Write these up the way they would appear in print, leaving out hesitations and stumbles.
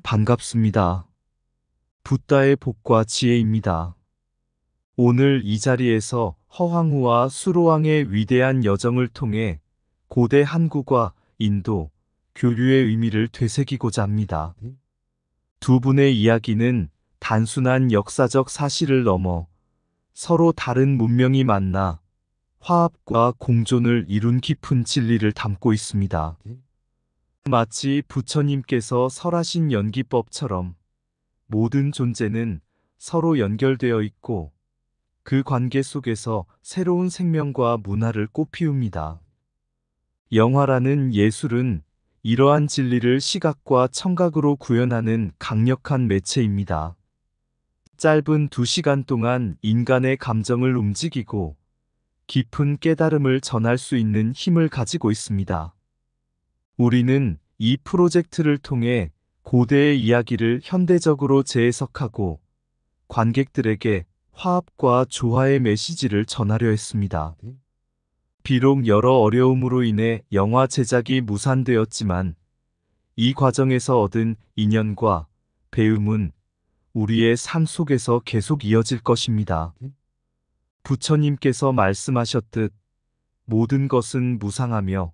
반갑습니다. 붓다의 복과 지혜입니다. 오늘 이 자리에서 허황후와 수로왕의 위대한 여정을 통해 고대 한국과 인도, 교류의 의미를 되새기고자 합니다. 두 분의 이야기는 단순한 역사적 사실을 넘어 서로 다른 문명이 만나 화합과 공존을 이룬 깊은 진리를 담고 있습니다. 마치 부처님께서 설하신 연기법처럼 모든 존재는 서로 연결되어 있고 그 관계 속에서 새로운 생명과 문화를 꽃피웁니다. 영화라는 예술은 이러한 진리를 시각과 청각으로 구현하는 강력한 매체입니다. 짧은 2시간 동안 인간의 감정을 움직이고 깊은 깨달음을 전할 수 있는 힘을 가지고 있습니다. 우리는 이 프로젝트를 통해 고대의 이야기를 현대적으로 재해석하고 관객들에게 화합과 조화의 메시지를 전하려 했습니다. 비록 여러 어려움으로 인해 영화 제작이 무산되었지만 이 과정에서 얻은 인연과 배움은 우리의 삶 속에서 계속 이어질 것입니다. 부처님께서 말씀하셨듯 모든 것은 무상하며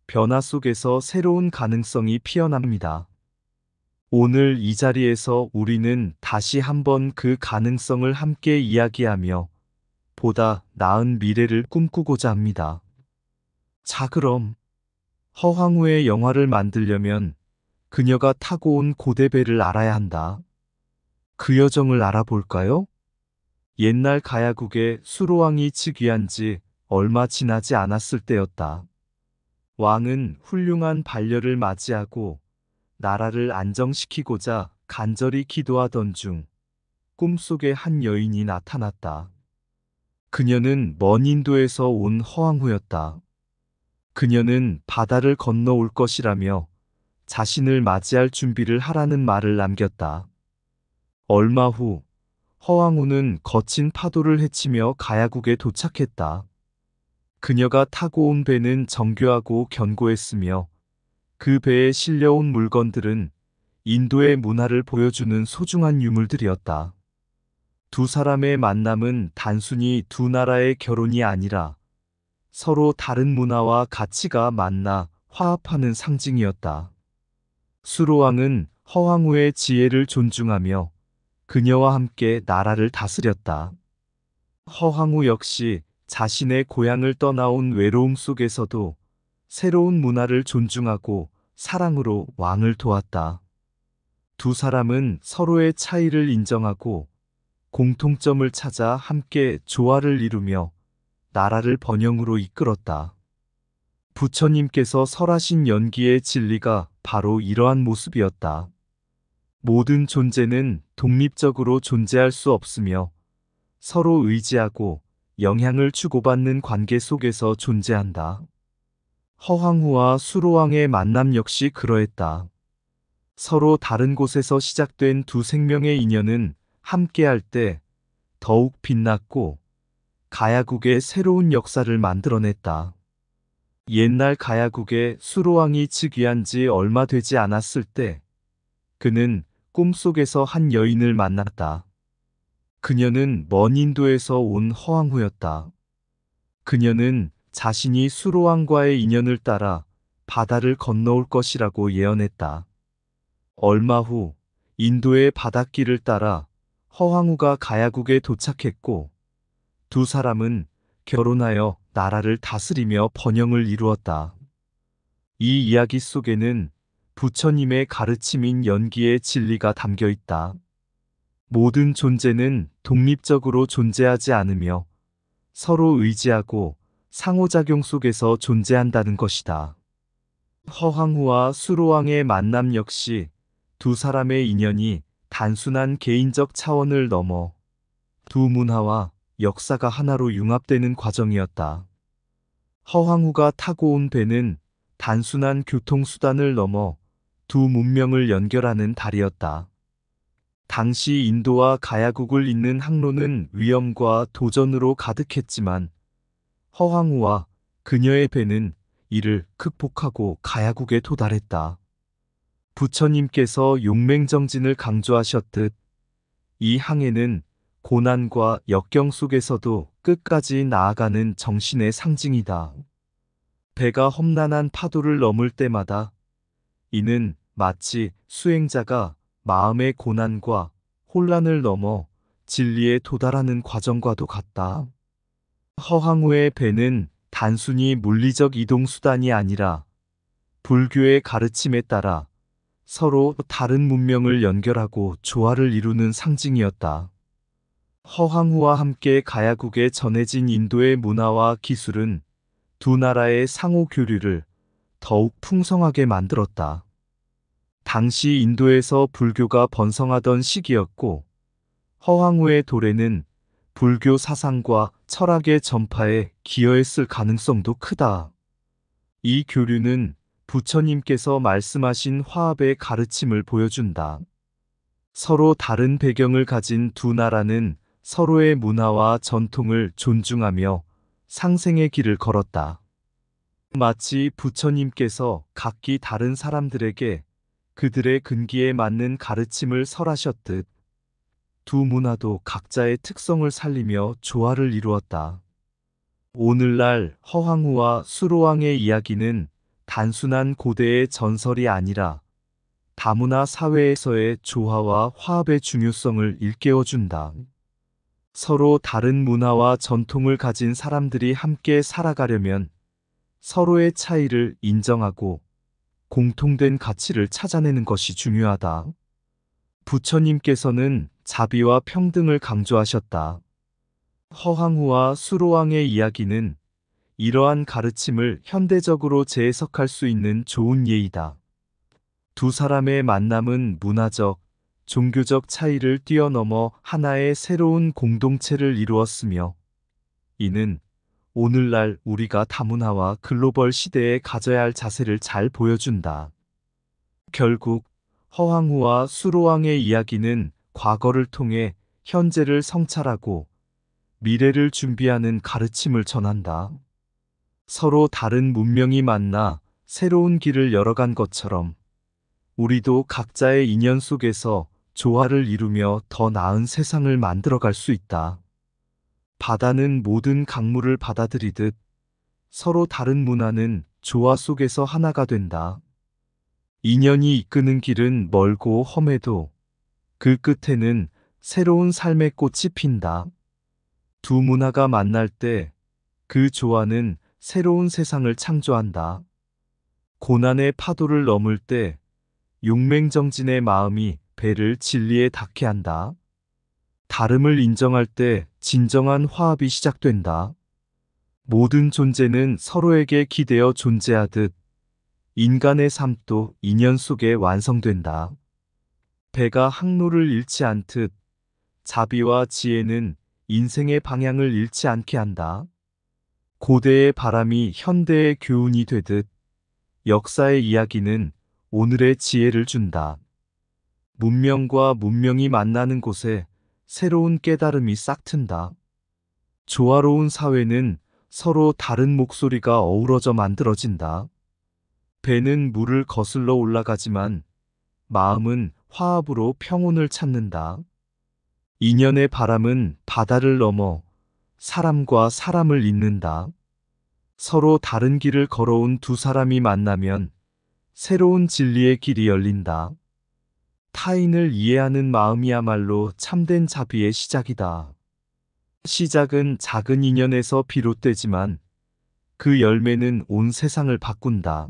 변화 속에서 새로운 가능성이 피어납니다. 오늘 이 자리에서 우리는 다시 한번 그 가능성을 함께 이야기하며 보다 나은 미래를 꿈꾸고자 합니다. 자, 그럼 허황후의 영화를 만들려면 그녀가 타고 온 고대배를 알아야 한다. 그 여정을 알아볼까요? 옛날 가야국에 수로왕이 즉위한 지 얼마 지나지 않았을 때였다. 왕은 훌륭한 반려를 맞이하고 나라를 안정시키고자 간절히 기도하던 중 꿈속에 한 여인이 나타났다. 그녀는 먼 인도에서 온 허황후였다. 그녀는 바다를 건너올 것이라며 자신을 맞이할 준비를 하라는 말을 남겼다. 얼마 후 허황후는 거친 파도를 헤치며 가야국에 도착했다. 그녀가 타고 온 배는 정교하고 견고했으며 그 배에 실려온 물건들은 인도의 문화를 보여주는 소중한 유물들이었다. 두 사람의 만남은 단순히 두 나라의 결혼이 아니라 서로 다른 문화와 가치가 만나 화합하는 상징이었다. 수로왕은 허황후의 지혜를 존중하며 그녀와 함께 나라를 다스렸다. 허황후 역시 자신의 고향을 떠나온 외로움 속에서도 새로운 문화를 존중하고 사랑으로 왕을 도왔다. 두 사람은 서로의 차이를 인정하고 공통점을 찾아 함께 조화를 이루며 나라를 번영으로 이끌었다. 부처님께서 설하신 연기의 진리가 바로 이러한 모습이었다. 모든 존재는 독립적으로 존재할 수 없으며 서로 의지하고 영향을 주고받는 관계 속에서 존재한다. 허황후와 수로왕의 만남 역시 그러했다. 서로 다른 곳에서 시작된 두 생명의 인연은 함께할 때 더욱 빛났고 가야국의 새로운 역사를 만들어냈다. 옛날 가야국에 수로왕이 즉위한 지 얼마 되지 않았을 때 그는 꿈속에서 한 여인을 만났다. 그녀는 먼 인도에서 온 허황후였다. 그녀는 자신이 수로왕과의 인연을 따라 바다를 건너올 것이라고 예언했다. 얼마 후 인도의 바닷길을 따라 허황후가 가야국에 도착했고 두 사람은 결혼하여 나라를 다스리며 번영을 이루었다. 이 이야기 속에는 부처님의 가르침인 연기의 진리가 담겨 있다. 모든 존재는 독립적으로 존재하지 않으며 서로 의지하고 상호작용 속에서 존재한다는 것이다. 허황후와 수로왕의 만남 역시 두 사람의 인연이 단순한 개인적 차원을 넘어 두 문화와 역사가 하나로 융합되는 과정이었다. 허황후가 타고 온 배는 단순한 교통수단을 넘어 두 문명을 연결하는 다리였다. 당시 인도와 가야국을 잇는 항로는 위험과 도전으로 가득했지만 허황후와 그녀의 배는 이를 극복하고 가야국에 도달했다. 부처님께서 용맹정진을 강조하셨듯 이 항해는 고난과 역경 속에서도 끝까지 나아가는 정신의 상징이다. 배가 험난한 파도를 넘을 때마다 이는 마치 수행자가 마음의 고난과 혼란을 넘어 진리에 도달하는 과정과도 같다. 허황우의 배는 단순히 물리적 이동수단이 아니라 불교의 가르침에 따라 서로 다른 문명을 연결하고 조화를 이루는 상징이었다. 허황우와 함께 가야국에 전해진 인도의 문화와 기술은 두 나라의 상호 교류를 더욱 풍성하게 만들었다. 당시 인도에서 불교가 번성하던 시기였고, 허황우의 도래는 불교 사상과 철학의 전파에 기여했을 가능성도 크다. 이 교류는 부처님께서 말씀하신 화합의 가르침을 보여준다. 서로 다른 배경을 가진 두 나라는 서로의 문화와 전통을 존중하며 상생의 길을 걸었다. 마치 부처님께서 각기 다른 사람들에게 그들의 근기에 맞는 가르침을 설하셨듯 두 문화도 각자의 특성을 살리며 조화를 이루었다. 오늘날 허황우와 수로왕의 이야기는 단순한 고대의 전설이 아니라 다문화 사회에서의 조화와 화합의 중요성을 일깨워준다. 서로 다른 문화와 전통을 가진 사람들이 함께 살아가려면 서로의 차이를 인정하고 공통된 가치를 찾아내는 것이 중요하다. 부처님께서는 자비와 평등을 강조하셨다. 허황우와 수로왕의 이야기는 이러한 가르침을 현대적으로 재해석할 수 있는 좋은 예이다. 두 사람의 만남은 문화적, 종교적 차이를 뛰어넘어 하나의 새로운 공동체를 이루었으며, 이는 오늘날 우리가 다문화와 글로벌 시대에 가져야 할 자세를 잘 보여준다. 결국 허황우와 수로왕의 이야기는 과거를 통해 현재를 성찰하고 미래를 준비하는 가르침을 전한다. 서로 다른 문명이 만나 새로운 길을 열어간 것처럼 우리도 각자의 인연 속에서 조화를 이루며 더 나은 세상을 만들어갈 수 있다. 바다는 모든 강물을 받아들이듯 서로 다른 문화는 조화 속에서 하나가 된다. 인연이 이끄는 길은 멀고 험해도 그 끝에는 새로운 삶의 꽃이 핀다. 두 문화가 만날 때 그 조화는 새로운 세상을 창조한다. 고난의 파도를 넘을 때 용맹정진의 마음이 배를 진리에 닿게 한다. 다름을 인정할 때 진정한 화합이 시작된다. 모든 존재는 서로에게 기대어 존재하듯 인간의 삶도 인연 속에 완성된다. 배가 항로를 잃지 않듯 자비와 지혜는 인생의 방향을 잃지 않게 한다. 고대의 바람이 현대의 교훈이 되듯 역사의 이야기는 오늘의 지혜를 준다. 문명과 문명이 만나는 곳에 새로운 깨달음이 싹튼다. 조화로운 사회는 서로 다른 목소리가 어우러져 만들어진다. 배는 물을 거슬러 올라가지만 마음은 화합으로 평온을 찾는다. 인연의 바람은 바다를 넘어 사람과 사람을 잇는다. 서로 다른 길을 걸어온 두 사람이 만나면 새로운 진리의 길이 열린다. 타인을 이해하는 마음이야말로 참된 자비의 시작이다. 시작은 작은 인연에서 비롯되지만 그 열매는 온 세상을 바꾼다.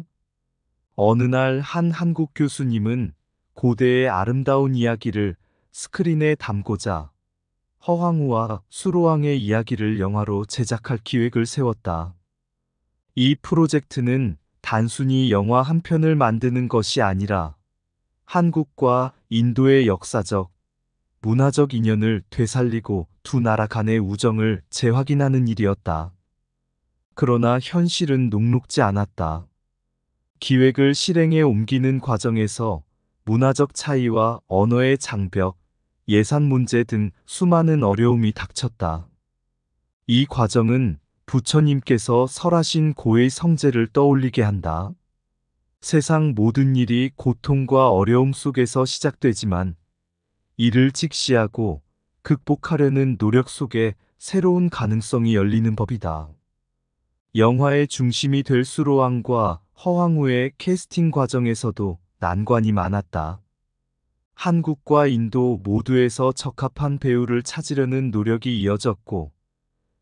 어느 날 한 한국 교수님은 고대의 아름다운 이야기를 스크린에 담고자 허황우와 수로왕의 이야기를 영화로 제작할 기획을 세웠다. 이 프로젝트는 단순히 영화 한 편을 만드는 것이 아니라 한국과 인도의 역사적, 문화적 인연을 되살리고 두 나라 간의 우정을 재확인하는 일이었다. 그러나 현실은 녹록지 않았다. 기획을 실행에 옮기는 과정에서 문화적 차이와 언어의 장벽, 예산 문제 등 수많은 어려움이 닥쳤다. 이 과정은 부처님께서 설하신 고의 성제를 떠올리게 한다. 세상 모든 일이 고통과 어려움 속에서 시작되지만 이를 직시하고 극복하려는 노력 속에 새로운 가능성이 열리는 법이다. 영화의 중심이 될 수로왕과 허황우의 캐스팅 과정에서도 난관이 많았다. 한국과 인도 모두에서 적합한 배우를 찾으려는 노력이 이어졌고,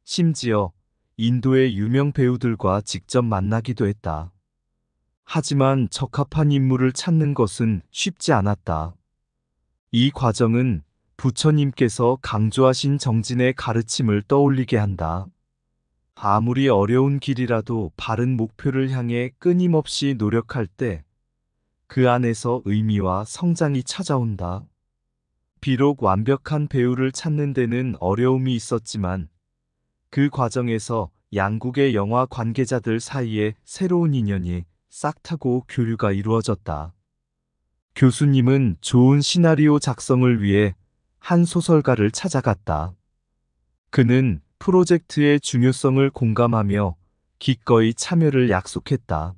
심지어 인도의 유명 배우들과 직접 만나기도 했다. 하지만 적합한 인물을 찾는 것은 쉽지 않았다. 이 과정은 부처님께서 강조하신 정진의 가르침을 떠올리게 한다. 아무리 어려운 길이라도 바른 목표를 향해 끊임없이 노력할 때 그 안에서 의미와 성장이 찾아온다. 비록 완벽한 배우를 찾는 데는 어려움이 있었지만 그 과정에서 양국의 영화 관계자들 사이에 새로운 인연이 싹트고 교류가 이루어졌다. 교수님은 좋은 시나리오 작성을 위해 한 소설가를 찾아갔다. 그는 프로젝트의 중요성을 공감하며 기꺼이 참여를 약속했다.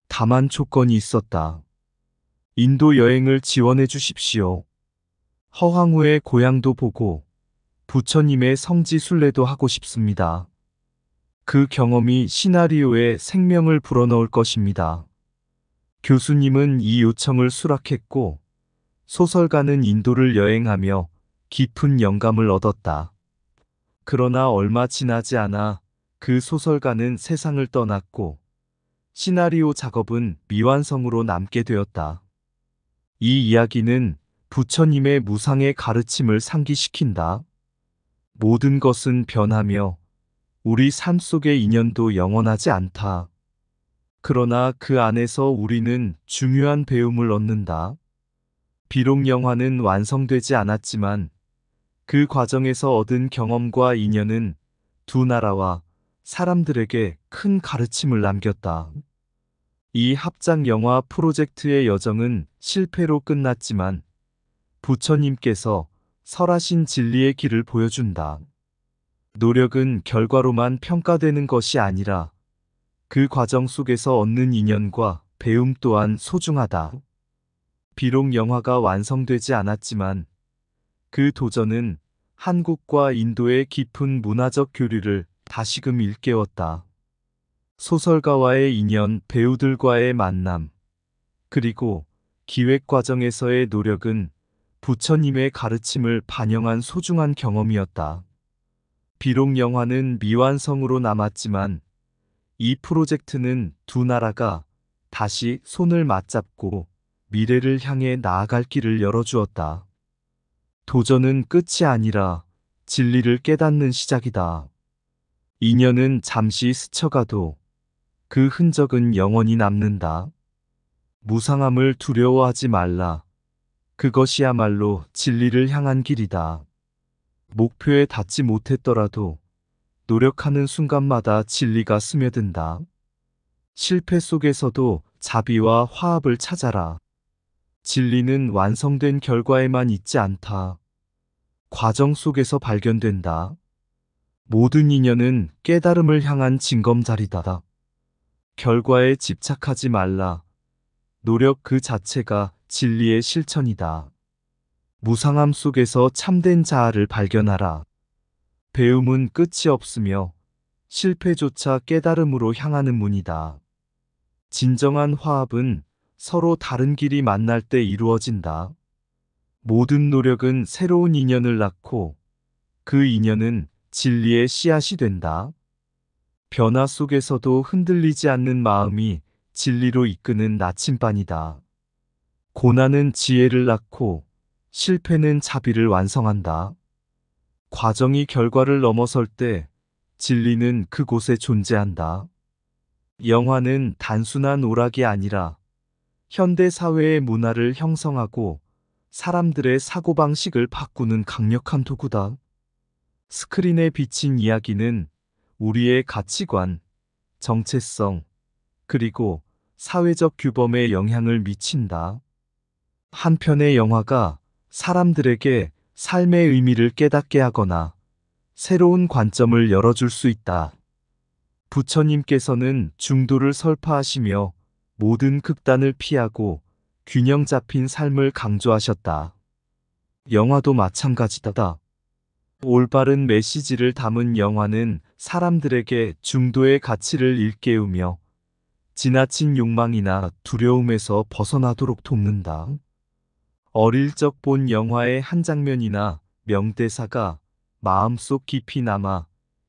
다만 조건이 있었다. 인도 여행을 지원해 주십시오. 허황우의 고향도 보고 부처님의 성지 순례도 하고 싶습니다. 그 경험이 시나리오에 생명을 불어넣을 것입니다. 교수님은 이 요청을 수락했고 소설가는 인도를 여행하며 깊은 영감을 얻었다. 그러나 얼마 지나지 않아 그 소설가는 세상을 떠났고 시나리오 작업은 미완성으로 남게 되었다. 이 이야기는 부처님의 무상의 가르침을 상기시킨다. 모든 것은 변하며 우리 삶 속의 인연도 영원하지 않다. 그러나 그 안에서 우리는 중요한 배움을 얻는다. 비록 영화는 완성되지 않았지만 그 과정에서 얻은 경험과 인연은 두 나라와 사람들에게 큰 가르침을 남겼다. 이 합작 영화 프로젝트의 여정은 실패로 끝났지만 부처님께서 설하신 진리의 길을 보여준다. 노력은 결과로만 평가되는 것이 아니라 그 과정 속에서 얻는 인연과 배움 또한 소중하다. 비록 영화가 완성되지 않았지만 그 도전은 한국과 인도의 깊은 문화적 교류를 다시금 일깨웠다. 소설가와의 인연, 배우들과의 만남, 그리고 기획 과정에서의 노력은 부처님의 가르침을 반영한 소중한 경험이었다. 비록 영화는 미완성으로 남았지만 이 프로젝트는 두 나라가 다시 손을 맞잡고 미래를 향해 나아갈 길을 열어주었다. 도전은 끝이 아니라 진리를 깨닫는 시작이다. 인연은 잠시 스쳐가도 그 흔적은 영원히 남는다. 무상함을 두려워하지 말라. 그것이야말로 진리를 향한 길이다. 목표에 닿지 못했더라도 노력하는 순간마다 진리가 스며든다. 실패 속에서도 자비와 화합을 찾아라. 진리는 완성된 결과에만 있지 않다. 과정 속에서 발견된다. 모든 인연은 깨달음을 향한 징검다리다. 결과에 집착하지 말라. 노력 그 자체가 진리의 실천이다. 무상함 속에서 참된 자아를 발견하라. 배움은 끝이 없으며 실패조차 깨달음으로 향하는 문이다. 진정한 화합은 서로 다른 길이 만날 때 이루어진다. 모든 노력은 새로운 인연을 낳고 그 인연은 진리의 씨앗이 된다. 변화 속에서도 흔들리지 않는 마음이 진리로 이끄는 나침반이다. 고난은 지혜를 낳고 실패는 자비를 완성한다. 과정이 결과를 넘어설 때 진리는 그곳에 존재한다. 영화는 단순한 오락이 아니라 현대 사회의 문화를 형성하고 사람들의 사고방식을 바꾸는 강력한 도구다. 스크린에 비친 이야기는 우리의 가치관, 정체성, 그리고 사회적 규범에 영향을 미친다. 한 편의 영화가 사람들에게 삶의 의미를 깨닫게 하거나 새로운 관점을 열어줄 수 있다. 부처님께서는 중도를 설파하시며 모든 극단을 피하고 균형 잡힌 삶을 강조하셨다. 영화도 마찬가지다. 올바른 메시지를 담은 영화는 사람들에게 중도의 가치를 일깨우며 지나친 욕망이나 두려움에서 벗어나도록 돕는다. 어릴 적 본 영화의 한 장면이나 명대사가 마음속 깊이 남아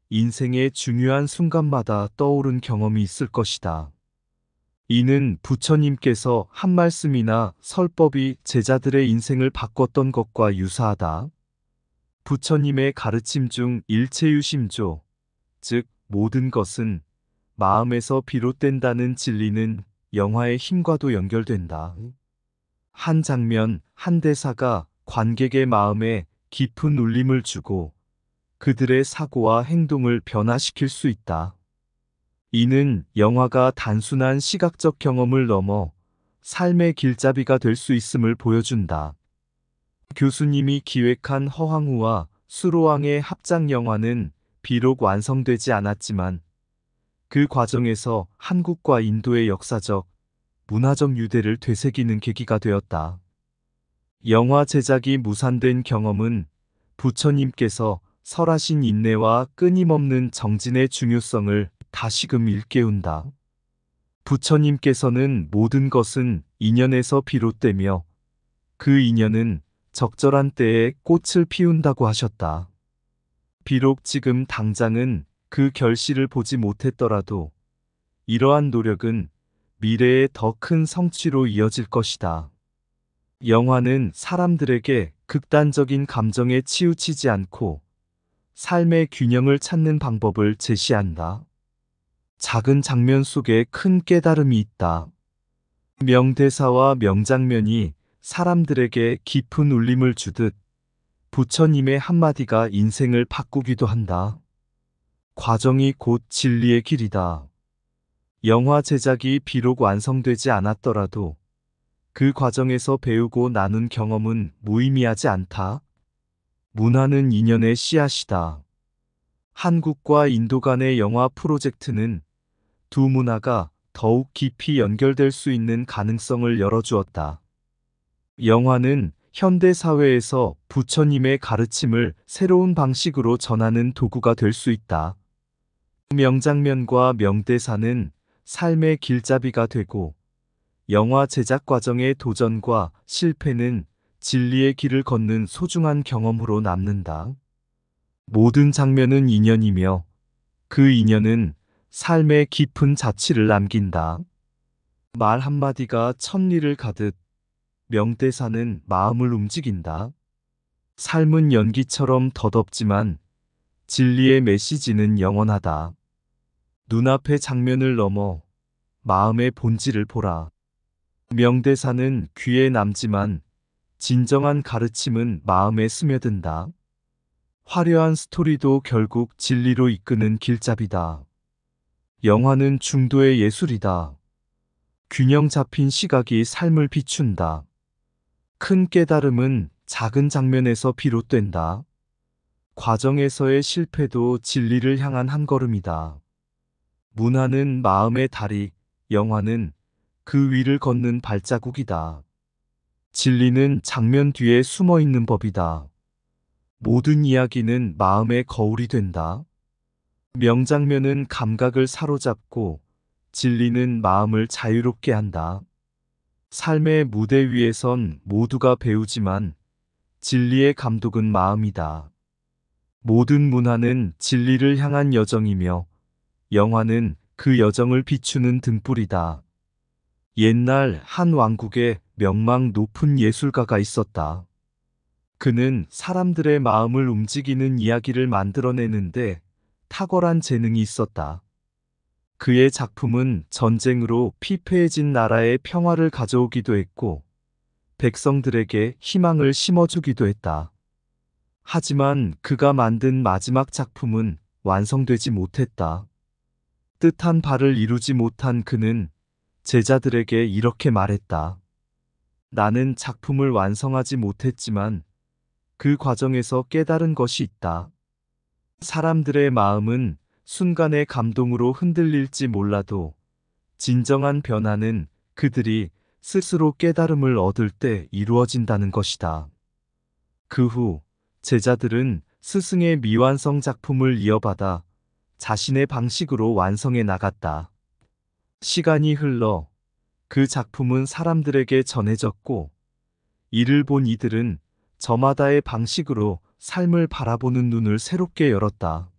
인생의 중요한 순간마다 떠오른 경험이 있을 것이다. 이는 부처님께서 한 말씀이나 설법이 제자들의 인생을 바꿨던 것과 유사하다. 부처님의 가르침 중 일체유심조, 즉 모든 것은 마음에서 비롯된다는 진리는 영화의 힘과도 연결된다. 한 장면, 한 대사가 관객의 마음에 깊은 울림을 주고 그들의 사고와 행동을 변화시킬 수 있다. 이는 영화가 단순한 시각적 경험을 넘어 삶의 길잡이가 될 수 있음을 보여준다. 교수님이 기획한 허황우와 수로왕의 합작 영화는 비록 완성되지 않았지만 그 과정에서 한국과 인도의 역사적, 문화적 유대를 되새기는 계기가 되었다. 영화 제작이 무산된 경험은 부처님께서 설하신 인내와 끊임없는 정진의 중요성을 다시금 일깨운다. 부처님께서는 모든 것은 인연에서 비롯되며 그 인연은 적절한 때에 꽃을 피운다고 하셨다. 비록 지금 당장은 그 결실을 보지 못했더라도 이러한 노력은 미래의 더 큰 성취로 이어질 것이다. 영화는 사람들에게 극단적인 감정에 치우치지 않고 삶의 균형을 찾는 방법을 제시한다. 작은 장면 속에 큰 깨달음이 있다. 명대사와 명장면이 사람들에게 깊은 울림을 주듯 부처님의 한마디가 인생을 바꾸기도 한다. 과정이 곧 진리의 길이다. 영화 제작이 비록 완성되지 않았더라도 그 과정에서 배우고 나눈 경험은 무의미하지 않다. 문화는 인연의 씨앗이다. 한국과 인도 간의 영화 프로젝트는 두 문화가 더욱 깊이 연결될 수 있는 가능성을 열어주었다. 영화는 현대 사회에서 부처님의 가르침을 새로운 방식으로 전하는 도구가 될 수 있다. 명장면과 명대사는 삶의 길잡이가 되고 영화 제작 과정의 도전과 실패는 진리의 길을 걷는 소중한 경험으로 남는다. 모든 장면은 인연이며 그 인연은 삶의 깊은 자취를 남긴다. 말 한마디가 천리를 가듯 명대사는 마음을 움직인다. 삶은 연기처럼 덧없지만 진리의 메시지는 영원하다. 눈앞의 장면을 넘어 마음의 본질을 보라. 명대사는 귀에 남지만 진정한 가르침은 마음에 스며든다. 화려한 스토리도 결국 진리로 이끄는 길잡이다. 영화는 중도의 예술이다. 균형 잡힌 시각이 삶을 비춘다. 큰 깨달음은 작은 장면에서 비롯된다. 과정에서의 실패도 진리를 향한 한 걸음이다. 문화는 마음의 다리, 영화는 그 위를 걷는 발자국이다. 진리는 장면 뒤에 숨어 있는 법이다. 모든 이야기는 마음의 거울이 된다. 명장면은 감각을 사로잡고 진리는 마음을 자유롭게 한다. 삶의 무대 위에선 모두가 배우지만 진리의 감독은 마음이다. 모든 문화는 진리를 향한 여정이며 영화는 그 여정을 비추는 등불이다. 옛날 한 왕국에 명망 높은 예술가가 있었다. 그는 사람들의 마음을 움직이는 이야기를 만들어내는데 탁월한 재능이 있었다. 그의 작품은 전쟁으로 피폐해진 나라에 평화를 가져오기도 했고 백성들에게 희망을 심어주기도 했다. 하지만 그가 만든 마지막 작품은 완성되지 못했다. 뜻한 바를 이루지 못한 그는 제자들에게 이렇게 말했다. 나는 작품을 완성하지 못했지만 그 과정에서 깨달은 것이 있다. 사람들의 마음은 순간의 감동으로 흔들릴지 몰라도 진정한 변화는 그들이 스스로 깨달음을 얻을 때 이루어진다는 것이다. 그 후 제자들은 스승의 미완성 작품을 이어받아 자신의 방식으로 완성해 나갔다. 시간이 흘러 그 작품은 사람들에게 전해졌고, 이를 본 이들은 저마다의 방식으로 삶을 바라보는 눈을 새롭게 열었다.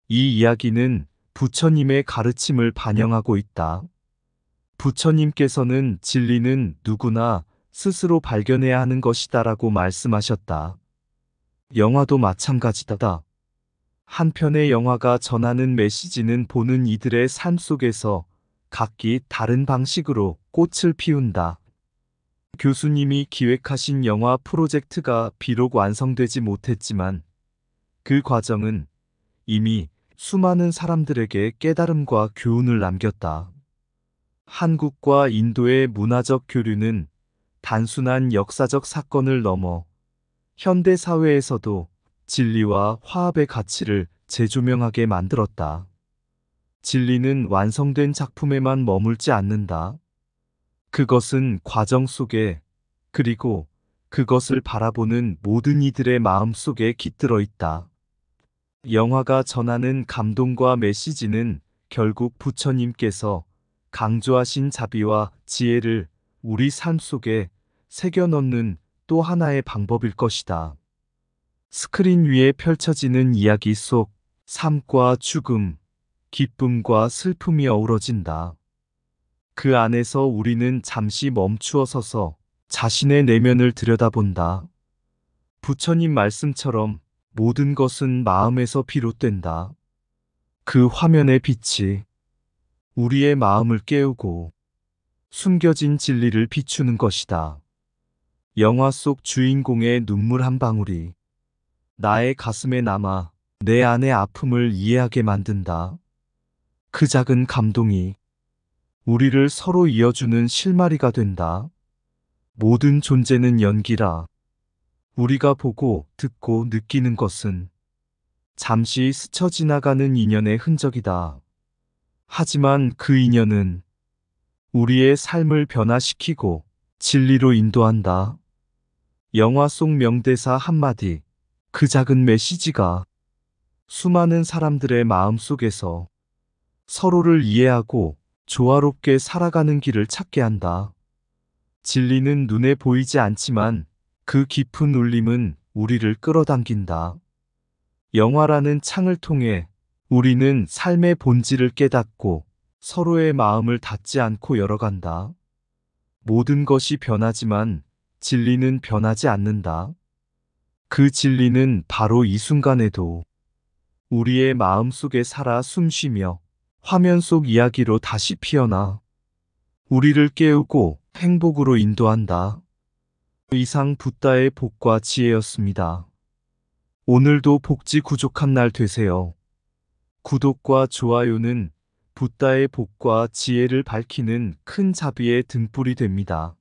이 이야기는 부처님의 가르침을 반영하고 있다. 부처님께서는 진리는 누구나 스스로 발견해야 하는 것이다라고 말씀하셨다. 영화도 마찬가지다. 한 편의 영화가 전하는 메시지는 보는 이들의 삶 속에서 각기 다른 방식으로 꽃을 피운다. 교수님이 기획하신 영화 프로젝트가 비록 완성되지 못했지만 그 과정은 이미 수많은 사람들에게 깨달음과 교훈을 남겼다. 한국과 인도의 문화적 교류는 단순한 역사적 사건을 넘어 현대 사회에서도 진리와 화합의 가치를 재조명하게 만들었다. 진리는 완성된 작품에만 머물지 않는다. 그것은 과정 속에, 그리고 그것을 바라보는 모든 이들의 마음 속에 깃들어 있다. 영화가 전하는 감동과 메시지는 결국 부처님께서 강조하신 자비와 지혜를 우리 삶 속에 새겨 넣는 또 하나의 방법일 것이다. 스크린 위에 펼쳐지는 이야기 속 삶과 죽음, 기쁨과 슬픔이 어우러진다. 그 안에서 우리는 잠시 멈추어 서서 자신의 내면을 들여다본다. 부처님 말씀처럼 모든 것은 마음에서 비롯된다. 그 화면의 빛이 우리의 마음을 깨우고 숨겨진 진리를 비추는 것이다. 영화 속 주인공의 눈물 한 방울이 나의 가슴에 남아 내 안의 아픔을 이해하게 만든다. 그 작은 감동이 우리를 서로 이어주는 실마리가 된다. 모든 존재는 연기라. 우리가 보고 듣고 느끼는 것은 잠시 스쳐 지나가는 인연의 흔적이다. 하지만 그 인연은 우리의 삶을 변화시키고 진리로 인도한다. 영화 속 명대사 한마디, 그 작은 메시지가 수많은 사람들의 마음 속에서 서로를 이해하고 조화롭게 살아가는 길을 찾게 한다. 진리는 눈에 보이지 않지만 그 깊은 울림은 우리를 끌어당긴다. 영화라는 창을 통해 우리는 삶의 본질을 깨닫고 서로의 마음을 닫지 않고 열어간다. 모든 것이 변하지만 진리는 변하지 않는다. 그 진리는 바로 이 순간에도 우리의 마음 속에 살아 숨쉬며 화면 속 이야기로 다시 피어나 우리를 깨우고 행복으로 인도한다. 이상 붓다의 복과 지혜였습니다. 오늘도 복지 구족한 날 되세요. 구독과 좋아요는 붓다의 복과 지혜를 밝히는 큰 자비의 등불이 됩니다.